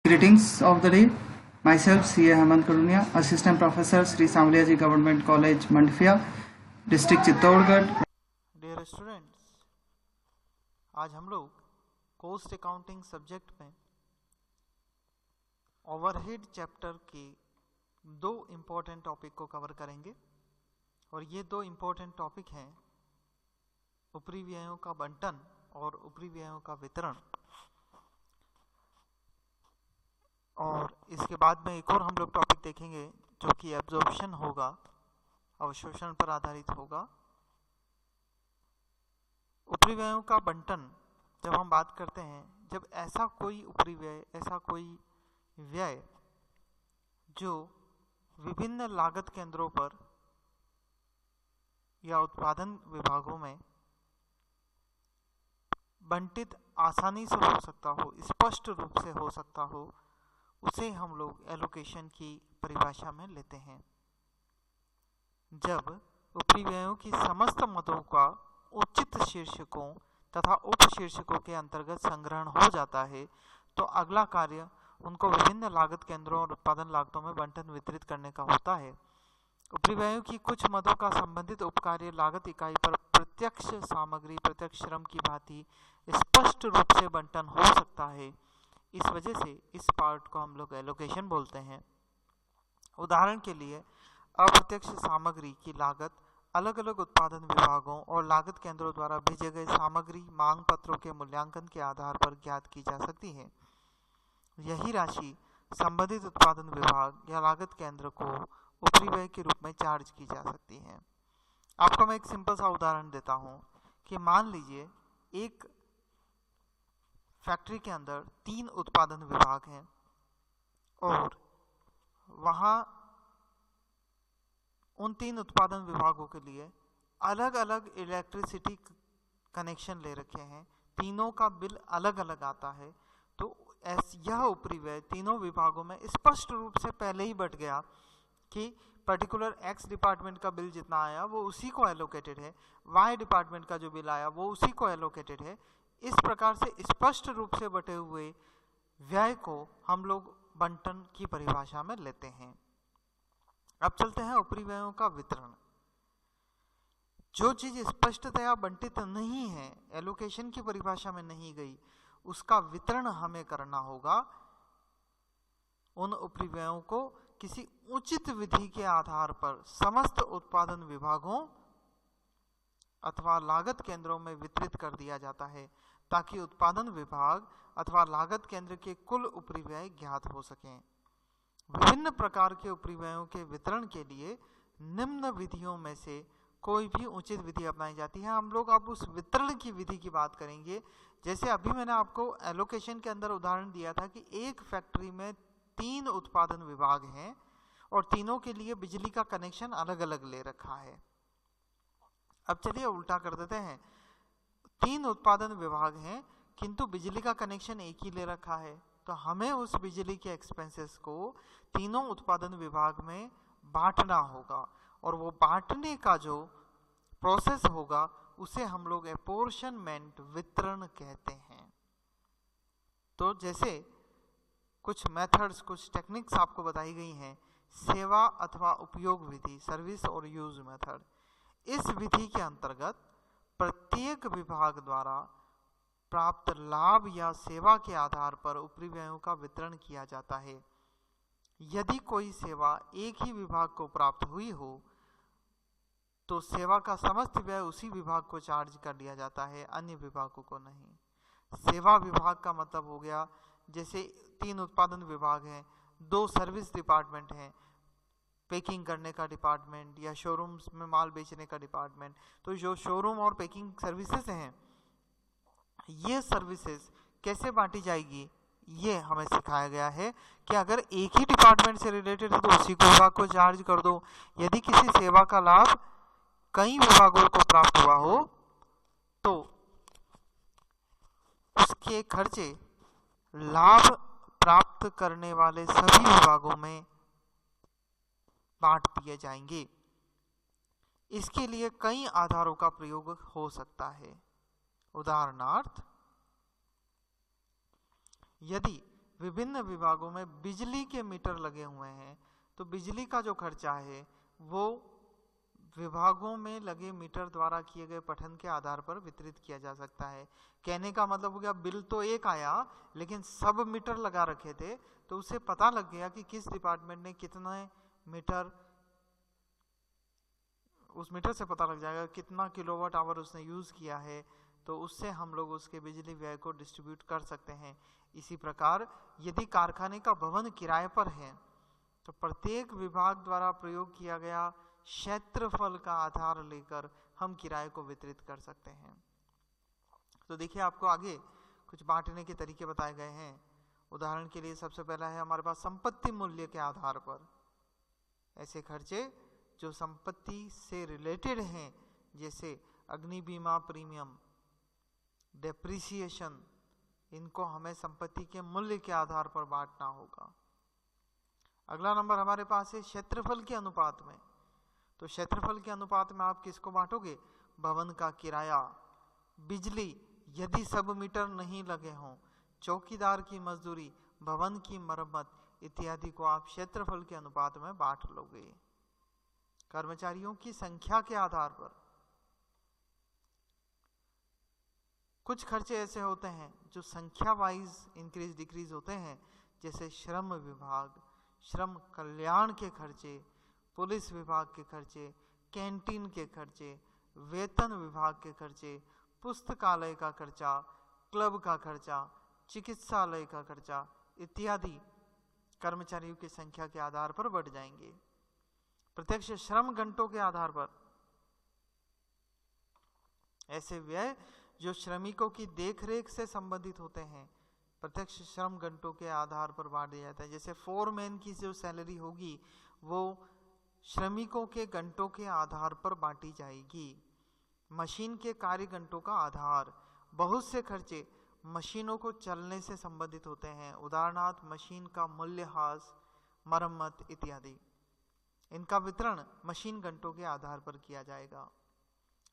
Greetings of the day. Myself, C.A. Hemant Karunia, Assistant Professor, Sri Samliaji Government College, Mandfia, District Chittorgarh. Dear students, आज हम लोग cost accounting subject में overhead chapter के दो important topic को cover करेंगे और ये दो इम्पोर्टेंट टॉपिक हैं ऊपरी व्ययों का बंटन और ऊपरी व्ययों का वितरण। और इसके बाद में एक और हम लोग टॉपिक देखेंगे जो कि एब्जॉर्प्शन होगा, अवशोषण पर आधारित होगा। ऊपरी व्ययों का बंटन जब हम बात करते हैं, जब ऐसा कोई ऊपरी व्यय, ऐसा कोई व्यय जो विभिन्न लागत केंद्रों पर या उत्पादन विभागों में बंटित आसानी से हो सकता हो, स्पष्ट रूप से हो सकता हो, उसे हम लोग एलोकेशन की परिभाषा में लेते हैं। जब ऊपरी व्ययों की समस्त मदों का उचित शीर्षकों तथा उपशीर्षकों के अंतर्गत संग्रहण हो जाता है, तो अगला कार्य उनको विभिन्न लागत केंद्रों और उत्पादन लागतों में बंटन वितरित करने का होता है। ऊपरी व्ययों की कुछ मदों का संबंधित उपकार्य लागत इकाई पर प्रत्यक्ष सामग्री, प्रत्यक्ष श्रम की भांति स्पष्ट रूप से बंटन हो सकता है। इस वजह से इस पार्ट को हम लोग एलोकेशन बोलते हैं। उदाहरण के लिए, अप्रत्यक्ष सामग्री की लागत अलग अलग उत्पादन विभागों और लागत केंद्रों द्वारा भेजे गए सामग्री मांग पत्रों के मूल्यांकन के आधार पर ज्ञात की जा सकती है। यही राशि संबंधित उत्पादन विभाग या लागत केंद्र को ऊपरी व्यय के रूप में चार्ज की जा सकती है। आपको मैं एक सिंपल सा उदाहरण देता हूं कि मान लीजिए एक फैक्ट्री के अंदर 3 उत्पादन विभाग हैं और वहां उन 3 उत्पादन विभागों के लिए अलग अलग इलेक्ट्रिसिटी कनेक्शन ले रखे हैं, तीनों का बिल अलग अलग आता है। तो यह ऊपरी व्यय तीनों विभागों में स्पष्ट रूप से पहले ही बट गया कि पर्टिकुलर एक्स डिपार्टमेंट का बिल जितना आया वो उसी को एलोकेटेड है, वाई डिपार्टमेंट का जो बिल आया वो उसी को एलोकेटेड है। इस प्रकार से स्पष्ट रूप से बटे हुए व्यय को हम लोग बंटन की परिभाषा में लेते हैं। अब चलते हैं ऊपरी व्ययों का वितरण। जो चीज स्पष्टतया बंटित नहीं है, एलोकेशन की परिभाषा में नहीं गई, उसका वितरण हमें करना होगा। उन ऊपरी व्ययों को किसी उचित विधि के आधार पर समस्त उत्पादन विभागों अथवा लागत केंद्रों में वितरित कर दिया जाता है ताकि उत्पादन विभाग अथवा लागत केंद्र के कुल ऊपरी व्यय ज्ञात हो सकें। विभिन्न प्रकार के ऊपरी व्ययों के वितरण के लिए निम्न विधियों में से कोई भी उचित विधि अपनाई जाती है। हम लोग अब उस वितरण की विधि की बात करेंगे। जैसे अभी मैंने आपको एलोकेशन के अंदर उदाहरण दिया था कि एक फैक्ट्री में 3 उत्पादन विभाग हैं और तीनों के लिए बिजली का कनेक्शन अलग अलग ले रखा है। अब चलिए उल्टा कर देते हैं। 3 उत्पादन विभाग हैं किंतु बिजली का कनेक्शन एक ही ले रखा है, तो हमें उस बिजली के एक्सपेंसेस को तीनों उत्पादन विभाग में बांटना होगा और वो बांटने का जो प्रोसेस होगा उसे हम लोग एपोर्शनमेंट, वितरण कहते हैं। तो जैसे कुछ मेथड्स, कुछ टेक्निक्स आपको बताई गई हैं, सेवा अथवा उपयोग विधि, सर्विस और यूज मेथड। इस विधि के अंतर्गत प्रत्येक विभाग द्वारा प्राप्त लाभ या सेवा के आधार पर ऊपरी व्ययों का वितरण किया जाता है। यदि कोई सेवा एक ही विभाग को प्राप्त हुई हो तो सेवा का समस्त व्यय उसी विभाग को चार्ज कर दिया जाता है, अन्य विभागों को नहीं। सेवा विभाग का मतलब हो गया, जैसे 3 उत्पादन विभाग हैं, 2 सर्विस डिपार्टमेंट हैं, पैकिंग करने का डिपार्टमेंट या शोरूम्स में माल बेचने का डिपार्टमेंट। तो जो शोरूम और पैकिंग सर्विसेज हैं, ये सर्विसेज कैसे बांटी जाएगी ये हमें सिखाया गया है कि अगर एक ही डिपार्टमेंट से रिलेटेड है तो उसी को विभाग को चार्ज कर दो। यदि किसी सेवा का लाभ कई विभागों को प्राप्त हुआ हो तो उसके खर्चे लाभ प्राप्त करने वाले सभी विभागों में बांट दिए जाएंगे। इसके लिए कई आधारों का प्रयोग हो सकता है। उदाहरणार्थ, यदि विभिन्न विभागों में बिजली के मीटर लगे हुए हैं, तो बिजली का जो खर्चा है वो विभागों में लगे मीटर द्वारा किए गए पठन के आधार पर वितरित किया जा सकता है। कहने का मतलब हो गया बिल तो एक आया लेकिन सब मीटर लगा रखे थे, तो उसे पता लग गया कि किस डिपार्टमेंट ने कितने मीटर, उस मीटर से पता लग जाएगा कितना किलोवाट आवर उसने यूज किया है, तो उससे हम लोग उसके बिजली व्यय को डिस्ट्रीब्यूट कर सकते हैं। इसी प्रकार यदि कारखाने का भवन किराए पर है तो प्रत्येक विभाग द्वारा प्रयोग किया गया क्षेत्रफल का आधार लेकर हम किराए को वितरित कर सकते हैं। तो देखिए आपको आगे कुछ बांटने के तरीके बताए गए हैं। उदाहरण के लिए सबसे पहला है हमारे पास संपत्ति मूल्य के आधार पर ऐसे खर्चे जो संपत्ति से रिलेटेड हैं, जैसे अग्नि बीमा प्रीमियम, डेप्रिसिएशन, इनको हमें संपत्ति के मूल्य के आधार पर बांटना होगा। अगला नंबर हमारे पास है क्षेत्रफल के अनुपात में। तो क्षेत्रफल के अनुपात में आप किसको बांटोगे? भवन का किराया, बिजली यदि सब मीटर नहीं लगे हों, चौकीदार की मजदूरी, भवन की मरम्मत इत्यादि को आप क्षेत्रफल के अनुपात में बांट लोगे। कर्मचारियों की संख्या के आधार पर कुछ खर्चे ऐसे होते हैं जो संख्या वाइज इंक्रीज डिक्रीज होते हैं, जैसे श्रम विभाग, श्रम कल्याण के खर्चे, पुलिस विभाग के खर्चे, कैंटीन के खर्चे, वेतन विभाग के खर्चे, पुस्तकालय का खर्चा, क्लब का खर्चा, चिकित्सालय का खर्चा इत्यादि कर्मचारियों की संख्या के आधार पर बढ़ जाएंगे। प्रत्यक्ष श्रम घंटों के आधार पर ऐसे व्यय जो श्रमिकों की देखरेख से संबंधित होते हैं, प्रत्यक्ष श्रम घंटों के आधार पर बांटे जाता है। जैसे फोरमैन की जो सैलरी होगी वो श्रमिकों के घंटों के आधार पर बांटी जाएगी। मशीन के कार्य घंटों का आधार, बहुत से खर्चे मशीनों को चलने से संबंधित होते हैं, उदाहरणार्थ मशीन का मूल्यह्रास, मरम्मत इत्यादि। इनका वितरण मशीन घंटों के आधार पर किया जाएगा।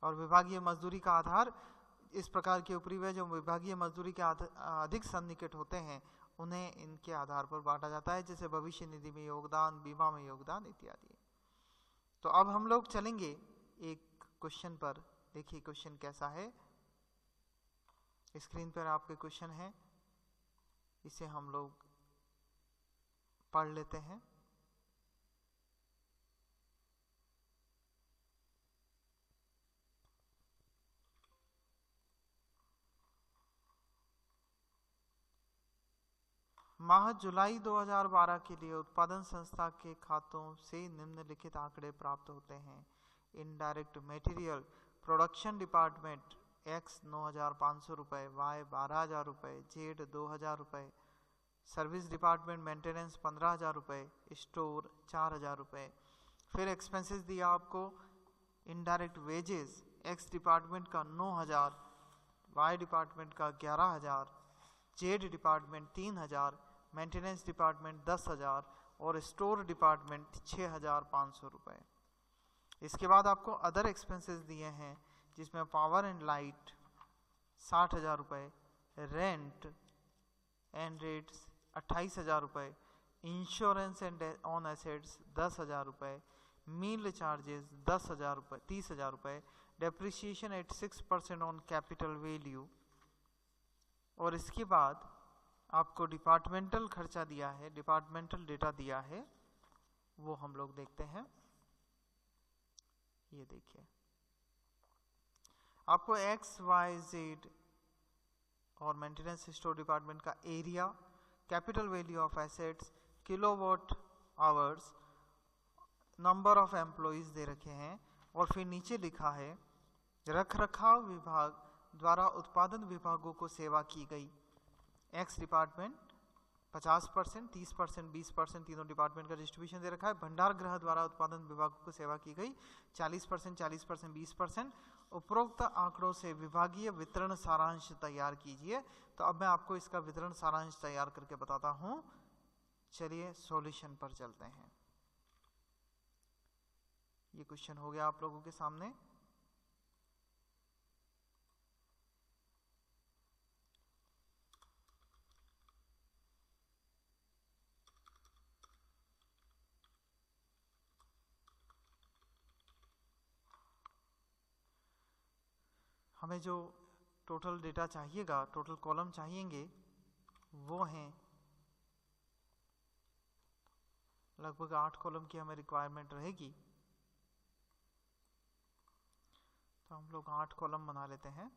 और विभागीय मजदूरी का आधार, इस प्रकार के उपरिव्यय जो विभागीय मजदूरी के अधिक सन्निकट होते हैं उन्हें इनके आधार पर बांटा जाता है, जैसे भविष्य निधि में योगदान, बीमा में योगदान इत्यादि। तो अब हम लोग चलेंगे एक क्वेश्चन पर। देखिए क्वेश्चन कैसा है, स्क्रीन पर आपके क्वेश्चन है, इसे हम लोग पढ़ लेते हैं। माह जुलाई 2012 के लिए उत्पादन संस्था के खातों से निम्नलिखित आंकड़े प्राप्त होते हैं। Indirect material production department x 9,500 रुपये, वाई 12,000 रुपये, जेड 2,000 रुपये, सर्विस डिपार्टमेंट मेंटेनेंस 15,000 रुपये, स्टोर 4,000 रुपये। फिर एक्सपेंसेस दिया आपको, इनडायरेक्ट वेजेस एक्स डिपार्टमेंट का 9,000, वाई डिपार्टमेंट का 11,000, जेड डिपार्टमेंट 3,000, मेंटेनेंस डिपार्टमेंट 10,000 और स्टोर डिपार्टमेंट 6,500 रुपये। इसके बाद आपको अदर एक्सपेंसेस दिए हैं, जिसमें पावर एंड लाइट 60,000 रुपये, रेंट एंड रेट्स 28,000 रुपये, इंश्योरेंस एंड ऑन एसेट्स 10,000 रुपये, मील चार्जेस 10,000 रुपये 30,000 रुपये, depreciation eight 6% on capital value. और इसके बाद आपको डिपार्टमेंटल खर्चा दिया है, डिपार्टमेंटल डेटा दिया है, वो हम लोग देखते हैं। ये देखिए आपको एक्स वाई जेड और मेंटेनेंस स्टोर डिपार्टमेंट का area, capital value of assets, kilowatt hours, number of employees दे रखे हैं। और फिर नीचे लिखा है रखरखाव विभाग द्वारा उत्पादन विभागों को सेवा की गई। एक्स डिपार्टमेंट 50%, 30%, 20% तीनों डिपार्टमेंट का डिस्ट्रीब्यूशन दे रखा है। भंडार गृह द्वारा उत्पादन विभागों को सेवा की गई 40%, 40%, 20%। उपरोक्त आंकड़ों से विभागीय वितरण सारांश तैयार कीजिए। तो अब मैं आपको इसका वितरण सारांश तैयार करके बताता हूं। चलिए सॉल्यूशन पर चलते हैं। ये क्वेश्चन हो गया आप लोगों के सामने। हमें जो टोटल डेटा चाहिएगा, टोटल कॉलम चाहिएंगे, वो हैं लगभग 8 कॉलम की हमें रिक्वायरमेंट रहेगी। तो हम लोग 8 कॉलम बना लेते हैं।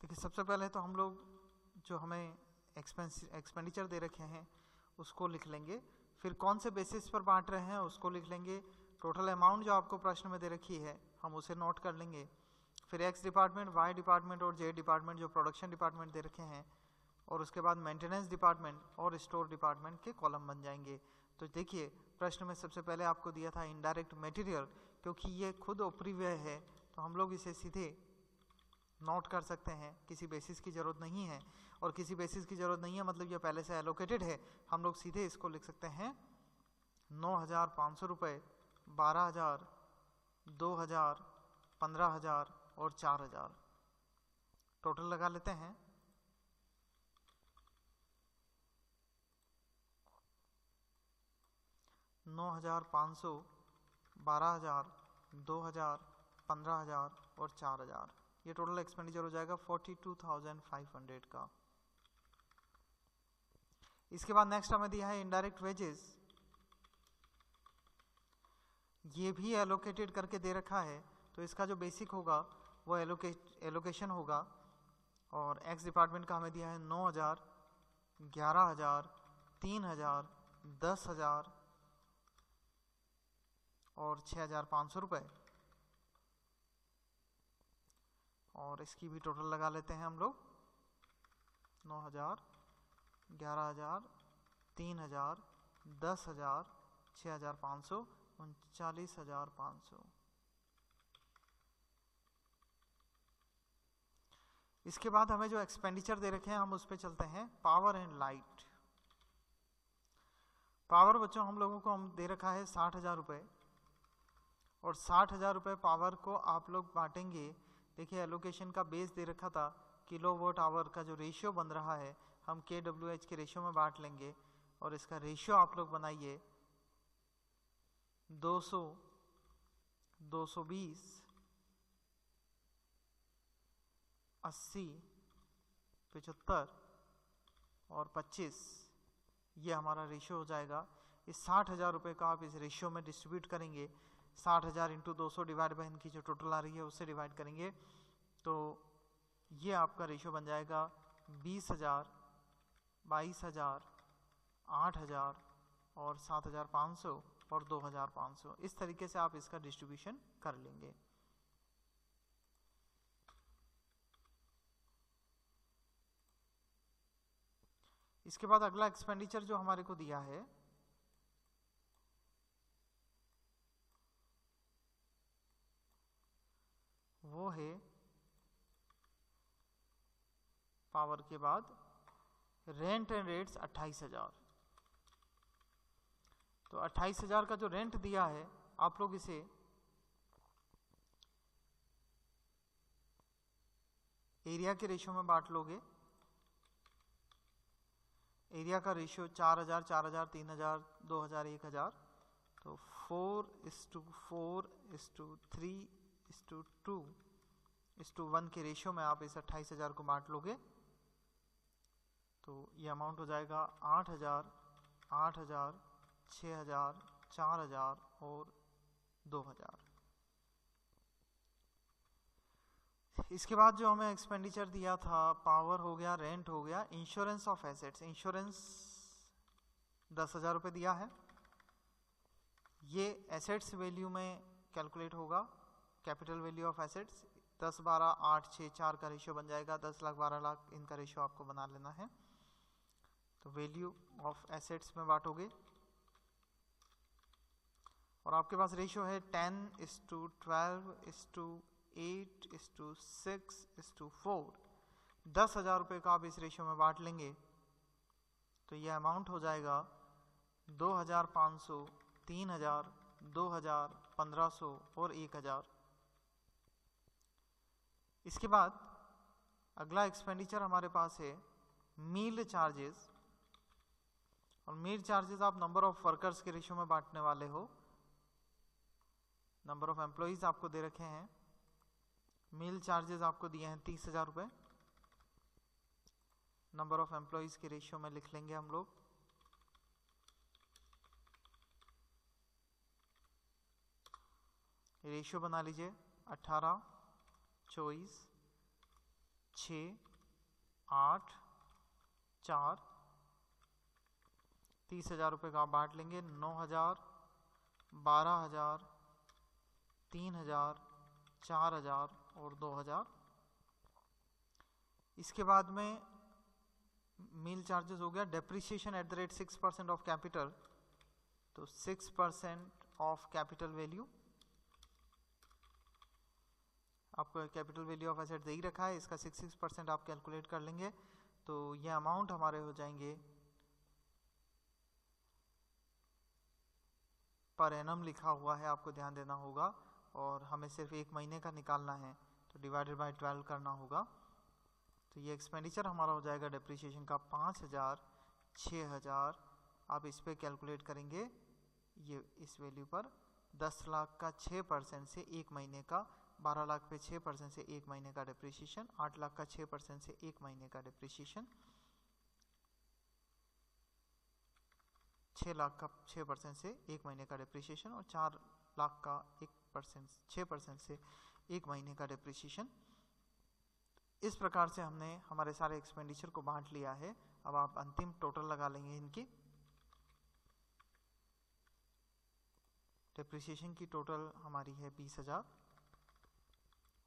देखिए, सबसे पहले तो हम लोग जो हमें एक्सपेंडिचर दे रखे हैं उसको लिख लेंगे, फिर कौन से बेसिस पर बांट रहे हैं उसको लिख लेंगे, टोटल अमाउंट जो आपको प्रश्न में दे रखी है हम उसे नोट कर लेंगे, फिर एक्स डिपार्टमेंट, वाई डिपार्टमेंट और जेड डिपार्टमेंट जो प्रोडक्शन डिपार्टमेंट दे रखे हैं, और उसके बाद मेंटेनेंस डिपार्टमेंट और स्टोर डिपार्टमेंट के कॉलम बन जाएंगे। तो देखिए, प्रश्न में सबसे पहले आपको दिया था इनडायरेक्ट मटेरियल, क्योंकि ये खुद अपरिव्यय है तो हम लोग इसे सीधे नोट कर सकते हैं, किसी बेसिस की ज़रूरत नहीं है। और किसी बेसिस की ज़रूरत नहीं है मतलब ये पहले से एलोकेटेड है, हम लोग सीधे इसको लिख सकते हैं 9,500 रुपये, 12,000, 2,000, 15,000 और 4,000 टोटल लगा लेते हैं। $9,500, 12,000, 2,000, 15,000 और 4,000, ये टोटल एक्सपेंडिचर हो जाएगा 42,500 का। इसके बाद नेक्स्ट हमें दिया है इनडायरेक्ट वेजेस, ये भी एलोकेटेड करके दे रखा है, तो इसका जो बेसिक होगा वो एलोकेशन होगा। और एक्स डिपार्टमेंट का हमें दिया है 9,000, 11,000, 3,000, 10,000 और 6,500 रुपये, और इसकी भी टोटल लगा लेते हैं हम लोग 9,000, 11,000, 3,000, 10,000, 6,500, 39,500। इसके बाद हमें जो एक्सपेंडिचर दे रखे हैं हम उस पर चलते हैं। पावर एंड लाइट, पावर बच्चों हम लोगों को हम दे रखा है 60,000 रुपये, और 60,000 रुपये पावर को आप लोग बांटेंगे। देखिए, एलोकेशन का बेस दे रखा था किलोवाट आवर का, जो रेशियो बन रहा है हम KWH के रेशियो में बांट लेंगे, और इसका रेशियो आप लोग बनाइए 200, 220, 80, 75 और 25, ये हमारा रेशियो हो जाएगा। इस 60,000 रुपये का आप इस रेशियो में डिस्ट्रीब्यूट करेंगे, 60,000 इंटू 200 डिवाइड बाई इनकी जो टोटल आ रही है उससे डिवाइड करेंगे, तो ये आपका रेशियो बन जाएगा 20,000, 22,000, 8,000 और 7,500 और 2,500। इस तरीके से आप इसका डिस्ट्रीब्यूशन कर लेंगे। इसके बाद अगला एक्सपेंडिचर जो हमारे को दिया है वो है पावर के बाद रेंट एंड रेट्स 28,000। तो 28,000 का जो रेंट दिया है आप लोग इसे एरिया के रेशियो में बांट लोगे। एरिया का रेशियो 4,000, 4,000, 3,000, 2,000, 1,000, तो 4:4:3:2:1 के रेशियो में आप इस 28,000 को बांट लोगे, तो ये अमाउंट हो जाएगा 8,000, 8,000, 6,000, 4,000 और 2,000। इसके बाद जो हमें एक्सपेंडिचर दिया था, पावर हो गया, रेंट हो गया, इंश्योरेंस ऑफ एसेट्स, इंश्योरेंस 10,000 रुपये दिया है। ये एसेट्स वैल्यू में कैलकुलेट होगा, कैपिटल वैल्यू ऑफ एसेट्स 10, 12, 8, 6, 4 का रेशियो बन जाएगा। 10 लाख, 12 लाख इनका रेशियो आपको बना लेना है। तो वैल्यू ऑफ एसेट्स में बांटोगे और आपके पास रेशियो है 10:12:8:6:4। 10,000 रुपये का आप इस रेशियो में बांट लेंगे तो यह अमाउंट हो जाएगा 2,500, 3,000, 2000, 1500 और 1000। इसके बाद अगला एक्सपेंडिचर हमारे पास है मील चार्जेस। और मील चार्जेस आप नंबर ऑफ वर्कर्स के रेशियो में बांटने वाले हो। नंबर ऑफ एम्प्लॉइज आपको दे रखे हैं। मील चार्जेस आपको दिए हैं 30,000 रुपये। नंबर ऑफ एम्प्लॉइज के रेशियो में लिख लेंगे हम लोग। रेशियो बना लीजिए 18, 24, 6, 8, 4। 30,000 रुपये का आप बांट लेंगे 9,000, 12,000, 3,000, 4,000 और 2,000। इसके बाद में मील चार्जेस हो गया। Depreciation at the rate 6% of capital, तो 6% ऑफ कैपिटल वैल्यू। आपको कैपिटल वैल्यू ऑफ एसेट दे ही रखा है, इसका 6% आप कैलकुलेट कर लेंगे तो ये अमाउंट हमारे हो जाएंगे पर एनम लिखा हुआ है, आपको ध्यान देना होगा। और हमें सिर्फ 1 महीने का निकालना है तो डिवाइडेड बाय 12 करना होगा। तो ये एक्सपेंडिचर हमारा हो जाएगा डेप्रिसिएशन का 5,000, 6,000। आप इस पे कैलकुलेट करेंगे ये इस वैल्यू पर 10 लाख का 6% से 1 महीने का, 12 लाख पे 6% से 1 महीने का डेप्रिसिएशन, 8 लाख का 6% से 1 महीने का डेप्रिसिएशन, 6 लाख का 6% से 1 महीने का डेप्रिसिएशन और 4 लाख का 6% से 1 महीने का डेप्रिसिएशन। इस प्रकार से हमने हमारे सारे एक्सपेंडिचर को बांट लिया है। अब आप अंतिम टोटल लगा लेंगे इनकी। डेप्रिसिएशन की टोटल हमारी है 20,000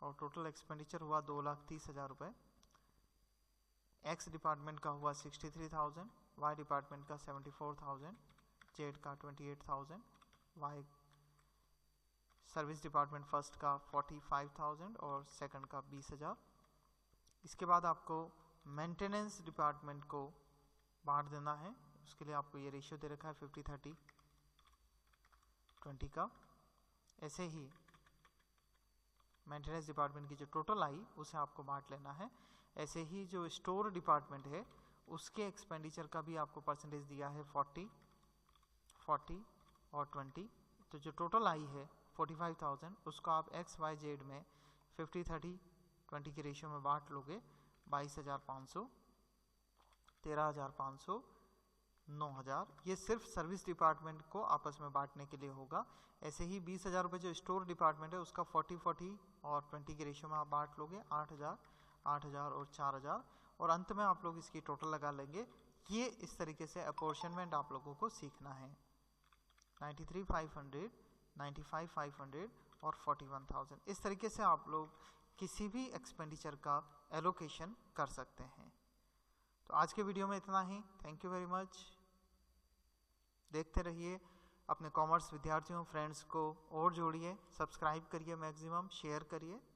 और टोटल एक्सपेंडिचर हुआ 2,30,000 रुपये। एक्स डिपार्टमेंट का हुआ 63,000, वाई डिपार्टमेंट का 74,000, जेड का 28,000, वाई सर्विस डिपार्टमेंट फर्स्ट का 45,000 और सेकंड का 20,000। इसके बाद आपको मेंटेनेंस डिपार्टमेंट को बांट देना है। उसके लिए आपको ये रेशियो दे रखा है 50-30-20 का। ऐसे ही मेंटेनेंस डिपार्टमेंट की जो टोटल आई उसे आपको बांट लेना है। ऐसे ही जो स्टोर डिपार्टमेंट है उसके एक्सपेंडिचर का भी आपको परसेंटेज दिया है 40, 40 और 20। तो जो टोटल आई है 45,000 उसको आप एक्स वाई जेड में 50-30-20 के रेशियो में बांट लोगे। 22,500, 13,500, 9,000। ये सिर्फ सर्विस डिपार्टमेंट को आपस में बांटने के लिए होगा। ऐसे ही 20,000 रुपये जो स्टोर डिपार्टमेंट है उसका 40-40 और 20 के रेशियो में आप बांट लोगे। 8,000, 8,000 और 4,000 और अंत में आप लोग इसकी टोटल लगा लेंगे। ये इस तरीके से अपॉर्शनमेंट आप लोगों को सीखना है। 93,500, 95,500 और 41,000। इस तरीके से आप लोग किसी भी एक्सपेंडिचर का एलोकेशन कर सकते हैं। तो आज के वीडियो में इतना ही। Thank you very much. देखते रहिए। अपने कॉमर्स विद्यार्थियों फ्रेंड्स को और जोड़िए, सब्सक्राइब करिए, मैक्सिमम शेयर करिए।